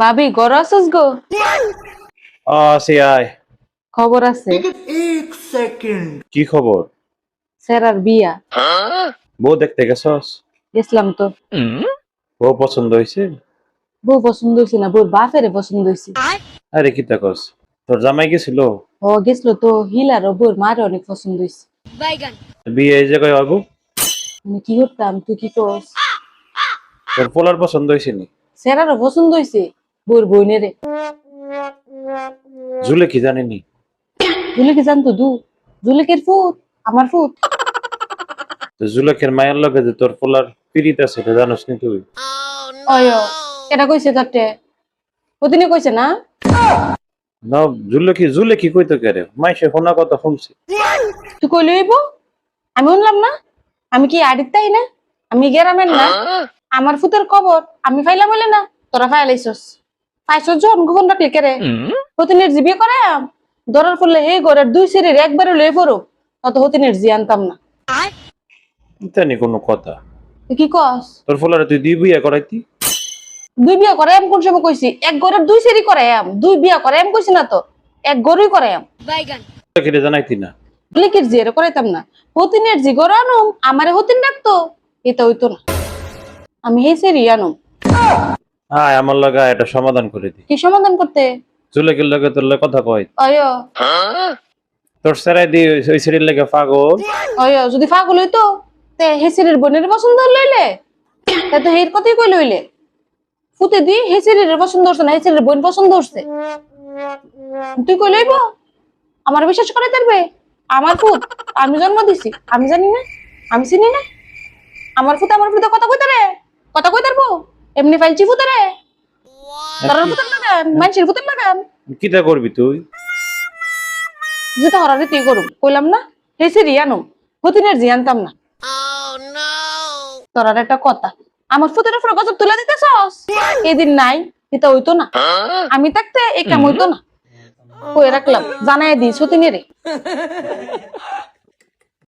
ভাবি গড় আছিস গো? সে আয়। খবর আছে। কি খবর? সেরার বিয়া। বউ দেখতে গেছস? গেছিলাম তো। বউ পছন্দ হয়েছে? বউ পছন্দ হয়েছে না, বউর বাপেরে পছন্দ হয়েছে। আরে কি তা কস? তোর জামাই গেছিল? ও গেছিল তো, হিলার ও বউর মারে অনেক পছন্দ হয়েছে। বিয়ে এই জায়গায় হবো? মানে কি করতাম, তুই কি করস? তোর পোলার পছন্দ হয়েছে নি? সেরারও পছন্দ হয়েছে, বউর বোনেরে। জুলে কি জানিনি? জুলিকে জানতো দু, জুলিকের ফুট, আমার ফুট। তো জুলেখের মায়ের লগে যে তোর পোলার পিরিত আছে এটা জানোস নি তুই? অয় এটা কইছে তারটে, প্রতিদিনে কইছে না? না, জুলেখি কইতো কে রে? মাইসে শোনা কথা শুনছি। তুই কইলে হইব? আমি শুনলাম না? আমি কি আডিত তাই না? আমি গেরামের না? আমার ফুতের কবর আমি ফাইলাম হইলে না? তোরা ফাইলাইছস। পাইছস যখন গোপন রাখলি কে রে? হতিনের জিবি করে দরার ফলে হে ঘরের দুই সিঁড়ির একবারে লয়ে পড়ো, তত হতিনের জি আনতাম না। জানি কোনো কথা। তুই কি কস? তোর পোলারে তুই দুই বিয়ে করাইতি? দুই বিয়া করে এম কোন সময় কইছি? এক ঘরের দুই সিঁড়ি করে এম, দুই বিয়া করে এম কইছি না তো, এক গরুই করে এম। জুলেখিরে জানাইতি না? লিখির জি এর করাইতাম না। হতিনের জি গরু আনুম, আমারে হতিন ডাকতো, এটা হইতো না। আমি হে সিঁড়ি আনুম। আয় আমার লগা এটা সমাধান করে দি। কি সমাধান করতে? জুলেখের লগে তোর লগে কথা কয়। অয় তোর সেরাই দি ওই সিঁড়ির লেগে পাগল। অয় যদি ফাগল হইতো তে হেসিরের বোনের পছন্দ লইলে, তা তো হের কথাই কই লইলে। ফুতে দি হেসিরের পছন্দ হচ্ছে না, হেসিরের বোন পছন্দ হচ্ছে, তুই কই লইব? আমার বিশ্বাস করে পারবে? আমার ফুত, আমি জন্ম দিছি, আমি জানি না? আমি চিনি না? আমার ফুতে আমার ফুতে কথা কইতে রে, কথা কই পারবো? এমনি ফাইলছি ফুতে রে, তোর ফুতের লাগান মানুষের ফুতের লাগান। কিটা করবি তুই? যেটা হরারে তুই করুম, কইলাম না? হেসিরি আনুম, হতিনের জি আনতাম না। তোর আর একটা কথা, আমার ফুতের উপরে গজব তুলে দিতেছস, এদিন নাই এটা হইতো না। আমি থাকতে এই কাম হইতো না। কই রাখলাম, জানাই দিস হতিনেরে।